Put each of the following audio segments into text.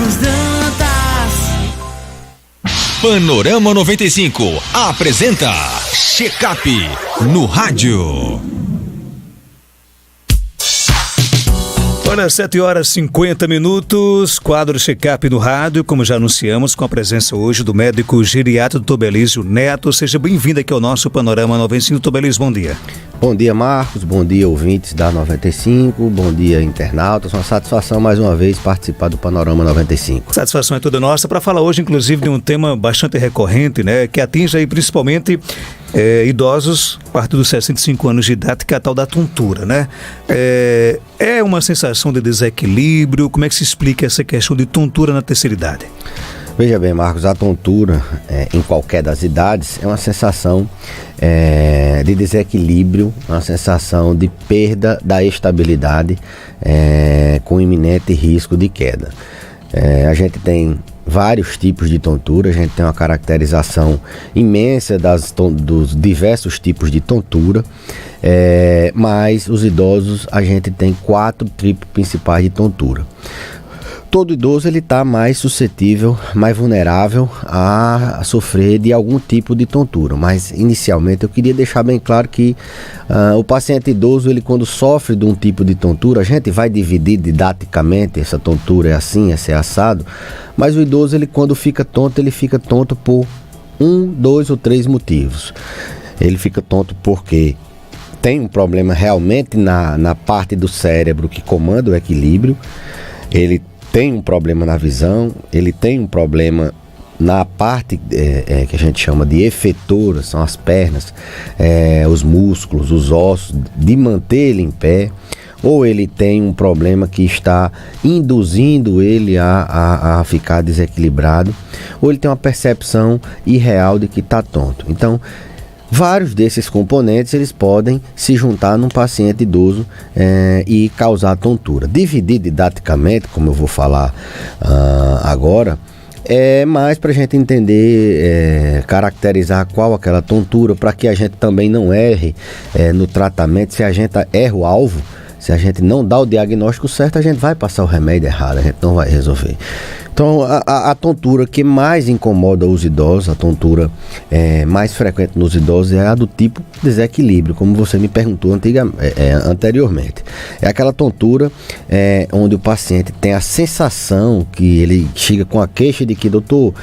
Marcos Dantas. Panorama 95 apresenta Check-up no rádio. Olha, 7h50, quadro Check-up no rádio, como já anunciamos, com a presença hoje do médico geriatra Dr. Belísio Neto. Seja bem-vindo aqui ao nosso Panorama 95. Dr. Belísio, bom dia. Bom dia, Marcos, bom dia, ouvintes da 95, bom dia, internautas. Uma satisfação mais uma vez participar do Panorama 95. Satisfação é toda nossa para falar hoje, inclusive, de um tema bastante recorrente, né, que atinge aí principalmente idosos a partir dos 65 anos de idade, que é a tal da tontura, né? É uma sensação de desequilíbrio. Como é que se explica essa questão de tontura na terceira idade? Veja bem, Marcos, a tontura, em qualquer das idades, é uma sensação de desequilíbrio, uma sensação de perda da estabilidade, com iminente risco de queda. A gente tem vários tipos de tontura, a gente tem uma caracterização imensa dos diversos tipos de tontura, mas os idosos, a gente tem 4 tipos principais de tontura. Todo idoso ele está mais suscetível, mais vulnerável a sofrer de algum tipo de tontura, mas inicialmente eu queria deixar bem claro que o paciente idoso, ele quando sofre de um tipo de tontura, a gente vai dividir didaticamente, essa tontura é assim, essa é assado, mas o idoso, ele quando fica tonto, ele fica tonto por 1, 2 ou 3 motivos. Ele fica tonto porque tem um problema realmente na parte do cérebro que comanda o equilíbrio, ele tem um problema na visão, ele tem um problema na parte que a gente chama de efetora, são as pernas, os músculos, os ossos, de manter ele em pé, ou ele tem um problema que está induzindo ele a ficar desequilibrado, ou ele tem uma percepção irreal de que está tonto. Então, vários desses componentes, eles podem se juntar num paciente idoso e causar tontura. Dividir didaticamente, como eu vou falar agora, é mais para a gente entender, caracterizar qual aquela tontura, para que a gente também não erre no tratamento. Se a gente erra o alvo, se a gente não dá o diagnóstico certo, a gente vai passar o remédio errado, a gente não vai resolver. Então, a tontura que mais incomoda os idosos, a tontura mais frequente nos idosos, é a do tipo desequilíbrio, como você me perguntou anteriormente. É aquela tontura onde o paciente tem a sensação que ele chega com a queixa de que, doutor,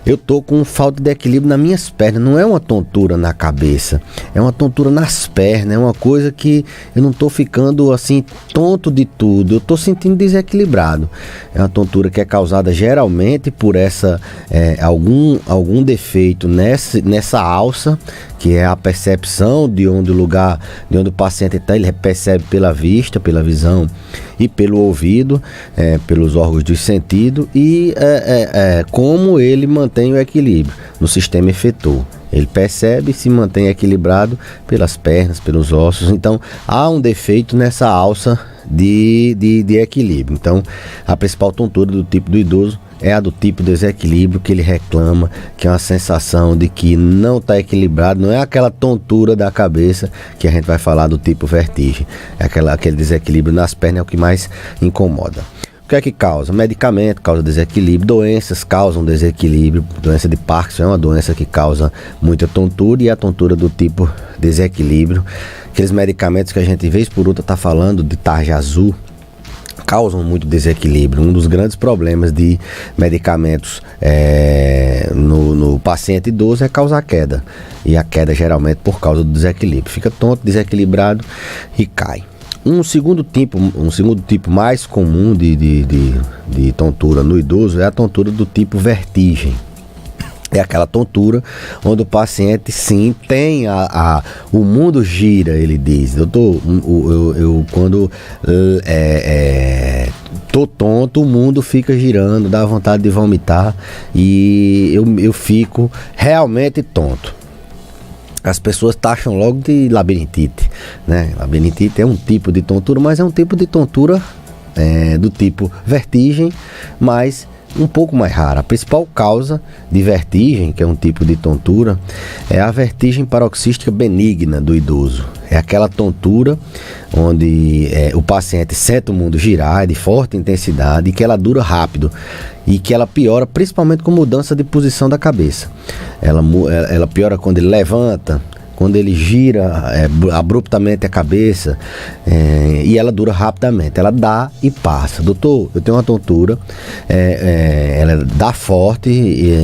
eu tô com falta de equilíbrio nas minhas pernas. Não é uma tontura na cabeça, é uma tontura nas pernas, é uma coisa que eu não tô ficando assim tonto de tudo, eu tô sentindo desequilibrado. É uma tontura que é causada geralmente por algum defeito nessa alça, que é a percepção de onde o paciente está. Ele percebe pela vista, pela visão e pelo ouvido, pelos órgãos dos sentidos, e como ele mantém o equilíbrio no sistema efetor. Ele percebe e se mantém equilibrado pelas pernas, pelos ossos. Então, há um defeito nessa alça de equilíbrio. Então, a principal tontura do tipo do idoso é a do tipo desequilíbrio, que ele reclama, que é uma sensação de que não está equilibrado. Não é aquela tontura da cabeça que a gente vai falar do tipo vertigem. É aquele desequilíbrio nas pernas, é o que mais incomoda. O que é que causa? Medicamento causa desequilíbrio, doenças causam desequilíbrio. Doença de Parkinson é uma doença que causa muita tontura, e a tontura do tipo desequilíbrio, aqueles medicamentos que a gente vez por outra está falando de tarja azul, causam muito desequilíbrio. Um dos grandes problemas de medicamentos no paciente idoso é causar queda, e a queda geralmente por causa do desequilíbrio. Fica tonto, desequilibrado e cai. Um segundo tipo mais comum de tontura no idoso é a tontura do tipo vertigem. É aquela tontura onde o paciente, sim, tem o mundo gira, ele diz. Doutor, eu quando tô tonto, o mundo fica girando, dá vontade de vomitar, e eu fico realmente tonto. As pessoas taxam logo de labirintite, né? Labirintite é um tipo de tontura, mas é um tipo de tontura do tipo vertigem, mas um pouco mais rara. A principal causa de vertigem, que é um tipo de tontura, é a vertigem paroxística benigna do idoso. É aquela tontura onde o paciente sente o mundo girar de forte intensidade e que ela dura rápido, e que ela piora principalmente com mudança de posição da cabeça. Ela piora quando ele levanta, quando ele gira abruptamente a cabeça, e ela dura rapidamente. Ela dá e passa. Doutor, eu tenho uma tontura, ela dá forte,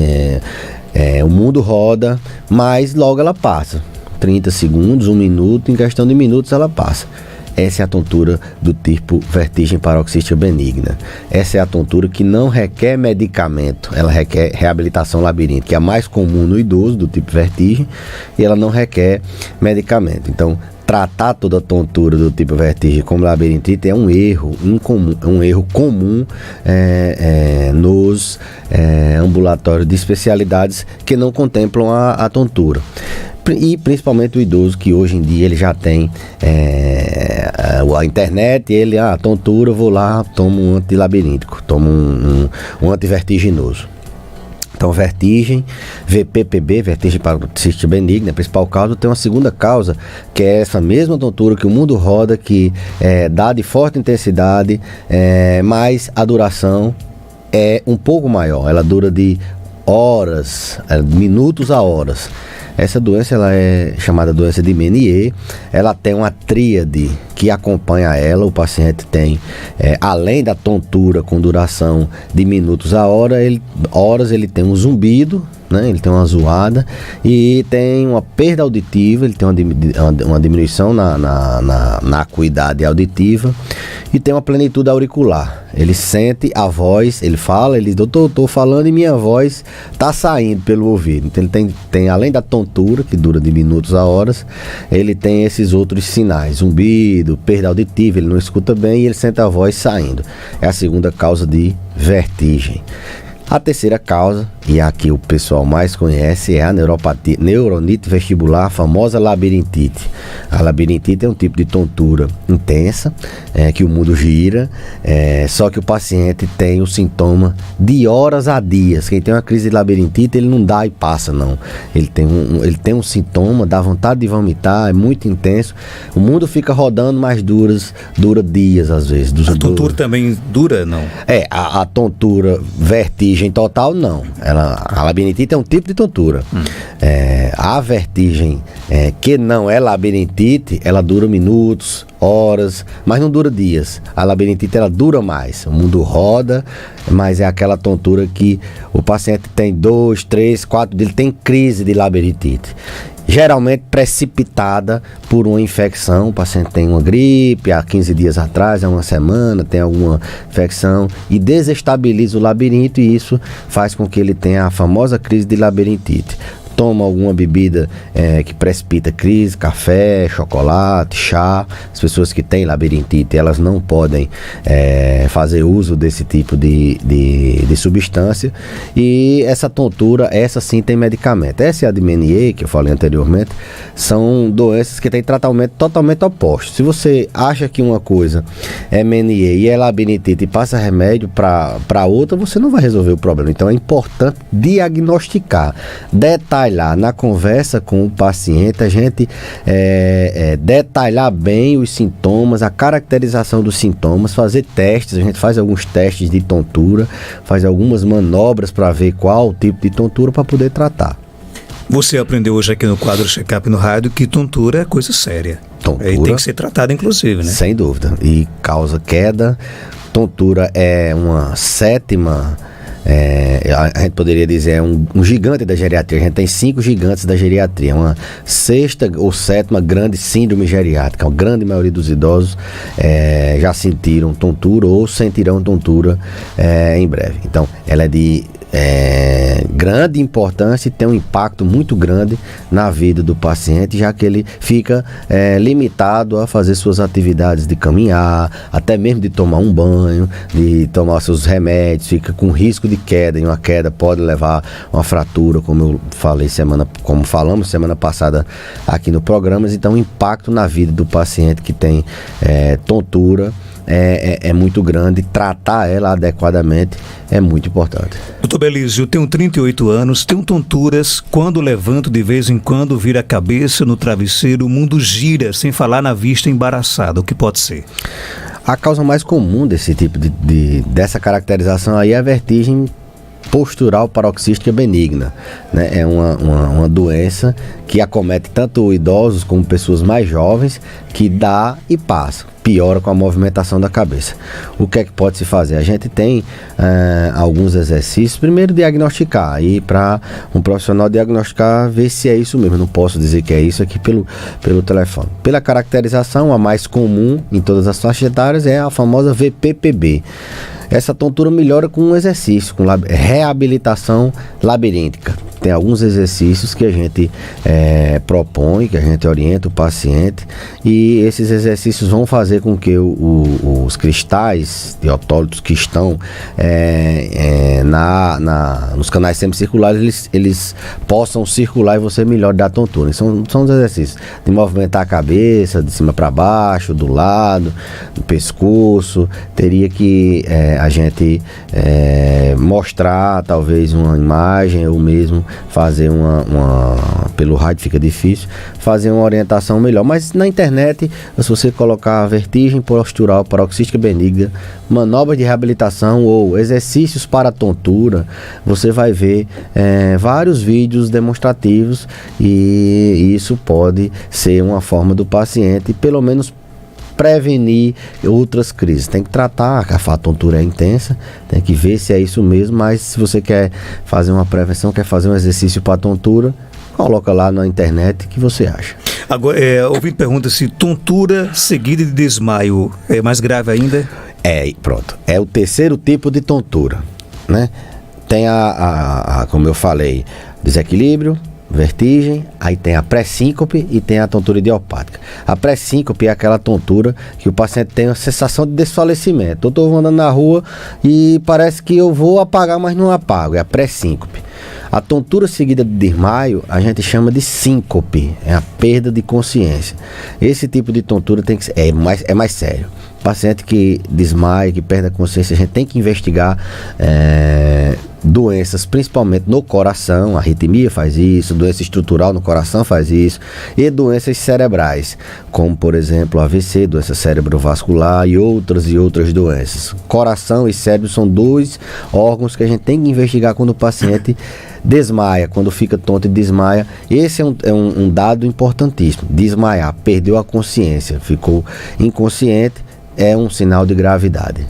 o mundo roda, mas logo ela passa. 30 segundos, 1 minuto, em questão de minutos ela passa. Essa é a tontura do tipo vertigem paroxística benigna. Essa é a tontura que não requer medicamento, ela requer reabilitação labiríntica, que é a mais comum no idoso, do tipo vertigem, e ela não requer medicamento. Então, tratar toda a tontura do tipo vertigem como labirintite é um erro incomum, comum nos ambulatórios de especialidades que não contemplam a tontura. E principalmente o idoso, que hoje em dia ele já tem a internet, ele, tontura, vou lá, tomo um antilabiríntico, tomo um antivertiginoso. Então, vertigem, VPPB, vertigem paroxística benigna, a principal causa. Tem uma segunda causa, que é essa mesma tontura que o mundo roda, que dá de forte intensidade, mas a duração é um pouco maior, ela dura de horas, minutos a horas. Essa doença ela é chamada doença de Menier. Ela tem uma tríade que acompanha ela. O paciente tem, além da tontura com duração de minutos a horas, ele tem um zumbido, né? Ele tem uma zoada e tem uma perda auditiva, ele tem uma diminuição na acuidade auditiva e tem uma plenitude auricular. Ele sente a voz, ele fala, ele diz, doutor, estou falando e minha voz está saindo pelo ouvido. Então ele tem, além da tontura, que dura de minutos a horas, ele tem esses outros sinais, zumbido, perda auditiva, ele não escuta bem e ele sente a voz saindo. É a segunda causa de vertigem. A terceira causa, e a que o pessoal mais conhece, é a neuronite vestibular, a famosa labirintite. A labirintite é um tipo de tontura intensa, que o mundo gira, só que o paciente tem o sintoma de horas a dias. Quem tem uma crise de labirintite, ele não dá e passa, não. Ele tem um sintoma, dá vontade de vomitar, é muito intenso. O mundo fica rodando, mas dura dias às vezes. A tontura também dura, não? A tontura, vertigem total, não. A labirintite é um tipo de tontura. A vertigem, que não é labirintite, ela dura minutos, horas, mas não dura dias. A labirintite, ela dura mais. O mundo roda, mas é aquela tontura que o paciente tem 2, 3, 4 dias, ele tem crise de labirintite. Geralmente precipitada por uma infecção. O paciente tem uma gripe há 15 dias atrás, há uma semana, tem alguma infecção e desestabiliza o labirinto, e isso faz com que ele tenha a famosa crise de labirintite. Toma alguma bebida que precipita crise, café, chocolate, chá. As pessoas que têm labirintite, elas não podem fazer uso desse tipo de substância. E essa tontura, essa sim tem medicamento. Essa é a de Menier, que eu falei anteriormente. São doenças que têm tratamento totalmente oposto. Se você acha que uma coisa é Menier e é labirintite e passa remédio para outra, você não vai resolver o problema. Então é importante diagnosticar, detalhar na conversa com o paciente, a gente detalhar bem os sintomas, a caracterização dos sintomas, fazer testes. A gente faz alguns testes de tontura, faz algumas manobras para ver qual o tipo de tontura para poder tratar. Você aprendeu hoje aqui no quadro Check-up no rádio que tontura é coisa séria. Tontura, e tem que ser tratada, inclusive, né? Sem dúvida. E causa queda. Tontura é uma sétima... a gente poderia dizer, é um gigante da geriatria. A gente tem 5 gigantes da geriatria, uma sexta ou sétima grande síndrome geriátrica. A grande maioria dos idosos já sentiram tontura ou sentirão tontura em breve. Então, ela é de grande importância e tem um impacto muito grande na vida do paciente, já que ele fica limitado a fazer suas atividades de caminhar, até mesmo de tomar um banho, de tomar seus remédios, fica com risco de queda, e uma queda pode levar a uma fratura, como falamos semana passada aqui no programa. Então, o impacto na vida do paciente que tem tontura é muito grande. Tratar ela adequadamente é muito importante. Doutor Belísio, eu tenho 38 anos, tenho tonturas, quando levanto de vez em quando, vira a cabeça no travesseiro, o mundo gira, sem falar na vista embaraçada. O que pode ser? A causa mais comum desse tipo dessa caracterização aí é a vertigem postural paroxística benigna, né? É uma doença que acomete tanto idosos como pessoas mais jovens, que dá e passa, piora com a movimentação da cabeça. O que é que pode se fazer? A gente tem alguns exercícios. Primeiro, diagnosticar, aí para um profissional diagnosticar, ver se é isso mesmo. Não posso dizer que é isso aqui pelo telefone. Pela caracterização, a mais comum em todas as faixas etárias é a famosa VPPB. Essa tontura melhora com um exercício, com reabilitação labiríntica. Tem alguns exercícios que a gente propõe, que a gente orienta o paciente, e esses exercícios vão fazer com que os cristais de otólitos que estão nos canais semicirculares, eles possam circular e você melhore da tontura. São os exercícios de movimentar a cabeça de cima para baixo, do lado, do pescoço. Teria que a gente mostrar talvez uma imagem, ou mesmo fazer pelo rádio fica difícil, fazer uma orientação melhor. Mas na internet, se você colocar vertigem postural paroxística benigna, manobras de reabilitação ou exercícios para tontura, você vai ver vários vídeos demonstrativos, e isso pode ser uma forma do paciente, pelo menos, prevenir outras crises. Tem que tratar, a tontura é intensa, tem que ver se é isso mesmo. Mas se você quer fazer uma prevenção, quer fazer um exercício para tontura, coloca lá na internet. O que você acha? Agora, ouvinte pergunta se tontura seguida de desmaio é mais grave ainda? Pronto. É o terceiro tipo de tontura, né? Tem como eu falei, desequilíbrio, vertigem, aí tem a pré-síncope e tem a tontura idiopática. A pré-síncope é aquela tontura que o paciente tem uma sensação de desfalecimento. Eu estou andando na rua e parece que eu vou apagar, mas não apago. É a pré-síncope. A tontura seguida de desmaio a gente chama de síncope, é a perda de consciência. Esse tipo de tontura é mais sério. Paciente que desmaia, que perde a consciência, a gente tem que investigar doenças, principalmente no coração. A arritmia faz isso, doença estrutural no coração faz isso, e doenças cerebrais, como por exemplo AVC, doença cerebrovascular, e outras doenças. Coração e cérebro são dois órgãos que a gente tem que investigar quando o paciente desmaia, quando fica tonto e desmaia. Esse é um dado importantíssimo. Desmaiar, perdeu a consciência, ficou inconsciente, é um sinal de gravidade.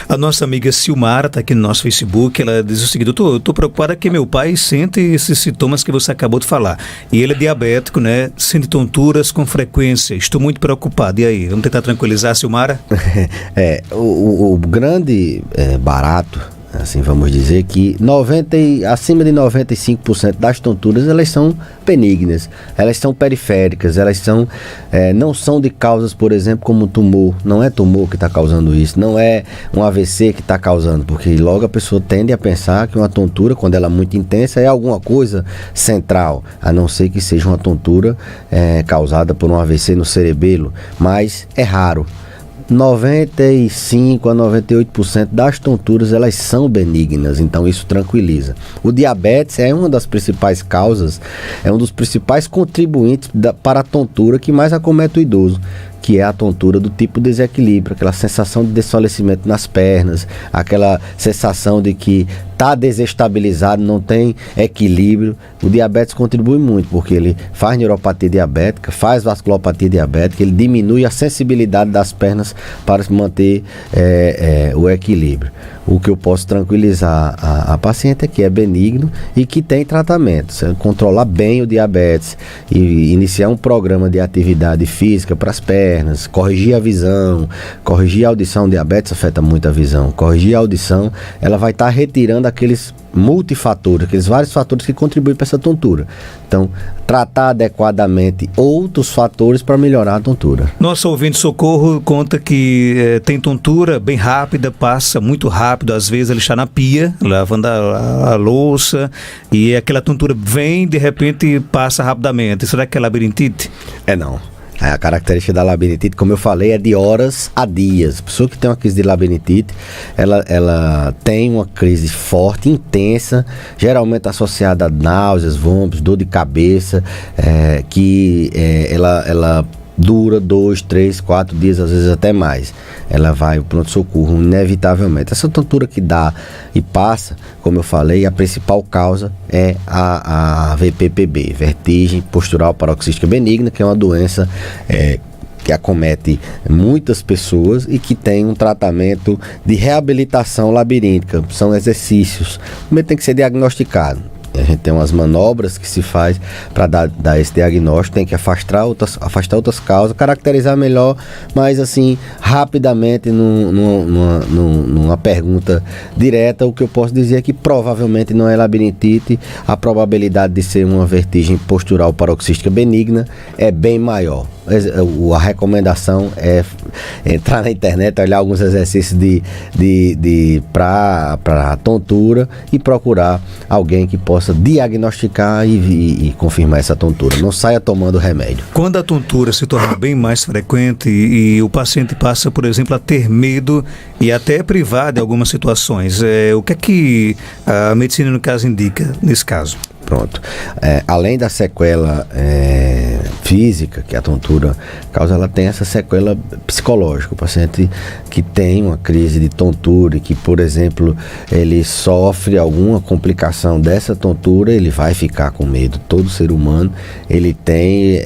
A nossa amiga Silmara está aqui no nosso Facebook. Ela diz o seguinte: eu tô preocupada que meu pai sente esses sintomas que você acabou de falar, e ele é diabético, né? Sente tonturas com frequência. Estou muito preocupado. E aí, vamos tentar tranquilizar a Silmara? O grande barato, assim vamos dizer, que acima de 95% das tonturas, elas são benignas, elas são periféricas, elas não são de causas, por exemplo, como tumor. Não é tumor que está causando isso, não é um AVC que está causando, porque logo a pessoa tende a pensar que uma tontura, quando ela é muito intensa, é alguma coisa central, a não ser que seja uma tontura causada por um AVC no cerebelo, mas é raro. 95 a 98% das tonturas, elas são benignas, então isso tranquiliza. O diabetes é uma das principais causas, é um dos principais contribuintes para a tontura que mais acomete o idoso, que é a tontura do tipo desequilíbrio, aquela sensação de desfalecimento nas pernas, aquela sensação de que está desestabilizado, não tem equilíbrio. O diabetes contribui muito, porque ele faz neuropatia diabética, faz vasculopatia diabética, ele diminui a sensibilidade das pernas para manter o equilíbrio. O que eu posso tranquilizar a paciente é que é benigno e que tem tratamento. Se controlar bem o diabetes e iniciar um programa de atividade física para as pernas, corrigir a visão, corrigir a audição. O diabetes afeta muito a visão. Corrigir a audição, ela vai estar retirando aqueles multifatores, aqueles vários fatores que contribuem para essa tontura. Então, tratar adequadamente outros fatores para melhorar a tontura. Nosso ouvinte Socorro conta que tem tontura bem rápida, passa muito rápido, às vezes ele está na pia, lavando a louça, e aquela tontura vem, de repente passa rapidamente. Será que é labirintite? Não. A característica da labirintite, como eu falei, é de horas a dias. A pessoa que tem uma crise de labirintite, ela tem uma crise forte, intensa, geralmente associada a náuseas, vômitos, dor de cabeça, ela dura 2, 3, 4 dias, às vezes até mais. Ela vai para o pronto-socorro, inevitavelmente. Essa tontura que dá e passa, como eu falei, a principal causa é a VPPB, vertigem postural paroxística benigna, que é uma doença que acomete muitas pessoas e que tem um tratamento de reabilitação labiríntica. São exercícios. Primeiro tem que ser diagnosticado. A gente tem umas manobras que se faz para dar esse diagnóstico, tem que afastar outras causas, caracterizar melhor, mas assim, rapidamente, numa pergunta direta, o que eu posso dizer é que provavelmente não é labirintite, a probabilidade de ser uma vertigem postural paroxística benigna é bem maior. A recomendação é entrar na internet, olhar alguns exercícios para tontura e procurar alguém que possa diagnosticar e confirmar essa tontura. Não saia tomando remédio. Quando a tontura se torna bem mais frequente e o paciente passa, por exemplo, a ter medo e até privar de algumas situações, o que é que a medicina, no caso, indica nesse caso? Pronto. Além da sequela física que a tontura causa, ela tem essa sequela psicológica. O paciente que tem uma crise de tontura e que, por exemplo, ele sofre alguma complicação dessa tontura, ele vai ficar com medo. Todo ser humano, ele tem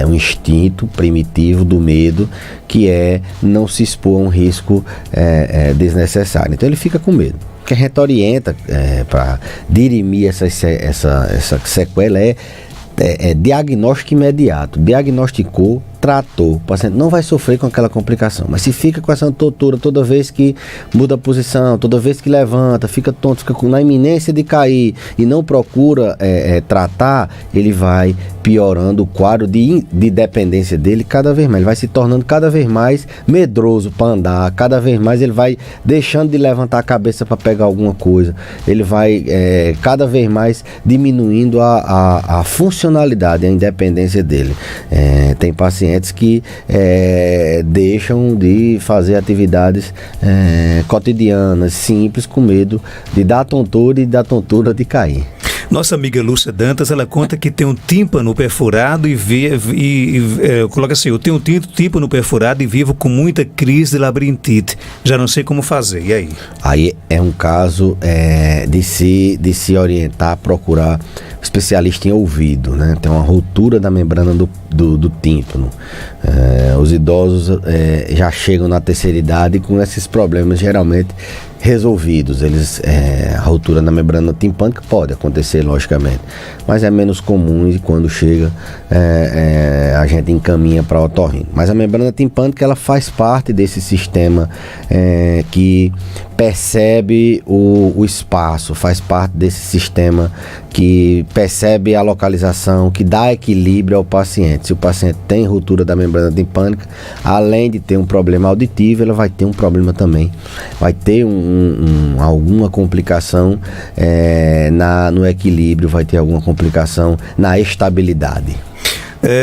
um instinto primitivo do medo, que é não se expor a um risco desnecessário. Então ele fica com medo. O que a gente orienta para dirimir essa sequela é diagnóstico imediato. Diagnosticou, tratou. O paciente não vai sofrer com aquela complicação, mas se fica com essa tontura toda vez que muda a posição, toda vez que levanta, fica tonto, fica na iminência de cair e não procura tratar, ele vai piorando o quadro de dependência dele cada vez mais. Ele vai se tornando cada vez mais medroso para andar, cada vez mais ele vai deixando de levantar a cabeça para pegar alguma coisa, ele vai cada vez mais diminuindo a funcionalidade, a independência dele. Tem pacientes que deixam de fazer atividades cotidianas, simples, com medo de dar tontura e da tontura de cair. Nossa amiga Lúcia Dantas, ela conta que tem um tímpano perfurado coloca assim: eu tenho um tímpano perfurado e vivo com muita crise de labirintite. Já não sei como fazer. E aí? Aí é um caso de se orientar, procurar especialista em ouvido, né? Tem uma ruptura da membrana do tímpano. Os idosos já chegam na terceira idade com esses problemas geralmente resolvidos. A ruptura na membrana timpânica pode acontecer, logicamente, mas é menos comum e quando chega a gente encaminha para otorrino. Mas a membrana timpânica, ela faz parte desse sistema que percebe o espaço, faz parte desse sistema que percebe a localização, que dá equilíbrio ao paciente. Se o paciente tem ruptura da membrana timpânica, além de ter um problema auditivo, ela vai ter um problema também, vai ter alguma complicação no equilíbrio, vai ter alguma complicação na estabilidade.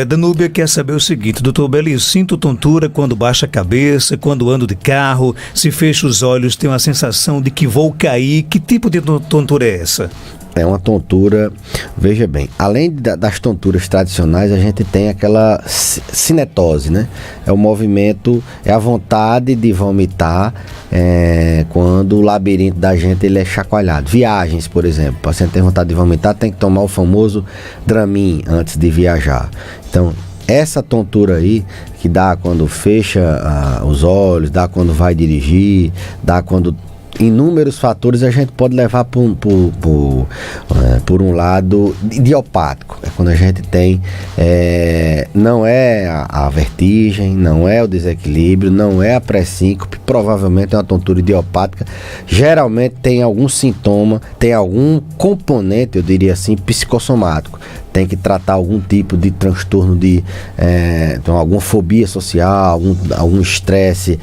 Danúbia quer saber o seguinte: doutor Belio, sinto tontura quando baixo a cabeça, quando ando de carro, se fecho os olhos, tenho a sensação de que vou cair. Que tipo de tontura é essa? É uma tontura, veja bem, além das tonturas tradicionais, a gente tem aquela cinetose, né? É o movimento, é a vontade de vomitar quando o labirinto da gente ele é chacoalhado. Viagens, por exemplo, o paciente tem vontade de vomitar, tem que tomar o famoso Dramin antes de viajar. Então, essa tontura aí, que dá quando fecha os olhos, dá quando vai dirigir, dá quando... Inúmeros fatores a gente pode levar por um lado idiopático. É quando a gente tem, não é a vertigem, não é o desequilíbrio, não é a pré-síncope, provavelmente é uma tontura idiopática. Geralmente tem algum sintoma, tem algum componente, eu diria assim, psicossomático. Tem que tratar algum tipo de transtorno então, alguma fobia social, algum estresse,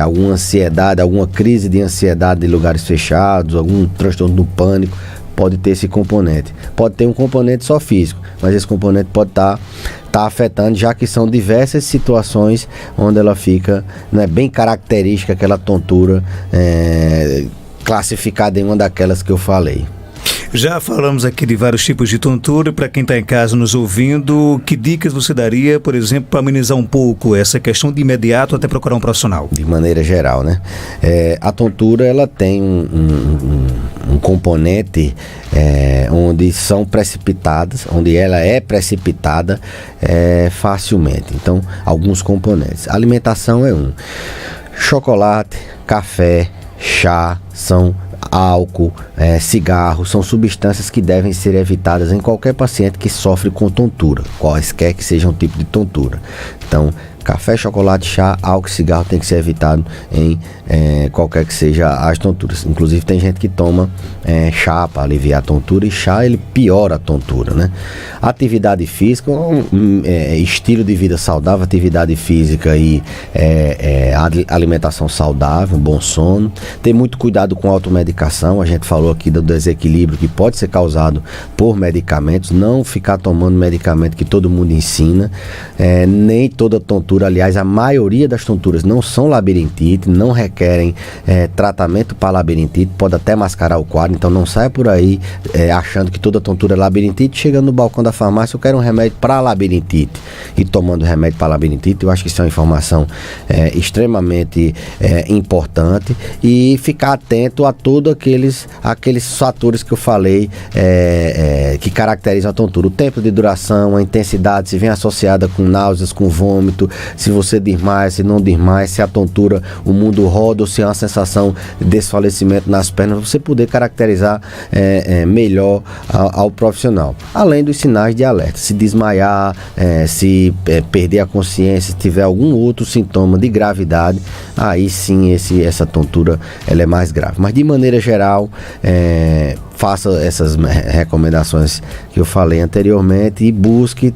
alguma ansiedade, alguma crise de ansiedade de lugares fechados, algum transtorno do pânico, pode ter esse componente. Pode ter um componente só físico, mas esse componente pode estar afetando, já que são diversas situações onde ela fica, não é bem característica aquela tontura classificada em uma daquelas que eu falei. Já falamos aqui de vários tipos de tontura. Para quem está em casa nos ouvindo, que dicas você daria, por exemplo, para amenizar um pouco essa questão de imediato até procurar um profissional? De maneira geral, né? A tontura, ela tem um componente onde são precipitadas, onde ela é precipitada facilmente. Então, alguns componentes. A alimentação é um. Chocolate, café, chá, álcool, cigarro, são substâncias que devem ser evitadas em qualquer paciente que sofre com tontura, quaisquer que sejam o tipo de tontura. Então, café, chocolate, chá, álcool e cigarro tem que ser evitado em qualquer que seja as tonturas. Inclusive tem gente que toma chá para aliviar a tontura, e chá ele piora a tontura, né? Atividade física, estilo de vida saudável, atividade física e alimentação saudável, bom sono. Ter muito cuidado com a automedicação. A gente falou aqui do desequilíbrio que pode ser causado por medicamentos. Não ficar tomando medicamento que todo mundo ensina. Nem toda tontura, aliás, a maioria das tonturas não são labirintite, não requerem tratamento para labirintite, pode até mascarar o quadro. Então não saia por aí achando que toda tontura é labirintite, chegando no balcão da farmácia, eu quero um remédio para labirintite, e tomando remédio para labirintite. Eu acho que isso é uma informação extremamente importante, e ficar atento a todos aqueles fatores que eu falei que caracterizam a tontura: o tempo de duração, a intensidade, se vem associada com náuseas, com vômito, se você diz mais, se não diz mais, se a tontura, o mundo roda, ou se é uma sensação de desfalecimento nas pernas, você poder caracterizar melhor ao profissional. Além dos sinais de alerta: se desmaiar, se perder a consciência, se tiver algum outro sintoma de gravidade, aí sim essa tontura ela é mais grave. Mas de maneira geral, faça essas recomendações que eu falei anteriormente e busque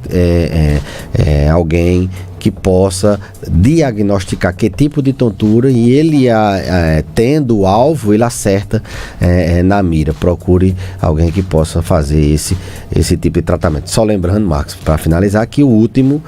alguém que possa diagnosticar que tipo de tontura, e ele, tendo o alvo, ele acerta na mira. Procure alguém que possa fazer esse tipo de tratamento. Só lembrando, Marcos, para finalizar, que o último,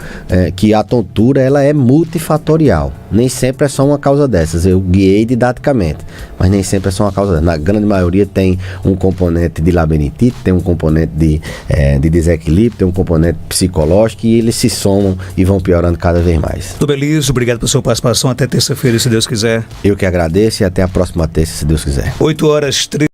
que a tontura ela é multifatorial. Nem sempre é só uma causa dessas. Eu guiei didaticamente, mas nem sempre é só uma causa dessas. Na grande maioria tem um componente de labirintite, tem um componente de desequilíbrio, tem um componente psicológico, e eles se somam e vão piorando cada vez mais. Tudo beleza, obrigado pela sua participação. Até terça-feira, se Deus quiser. Eu que agradeço, e até a próxima terça, se Deus quiser. 8h.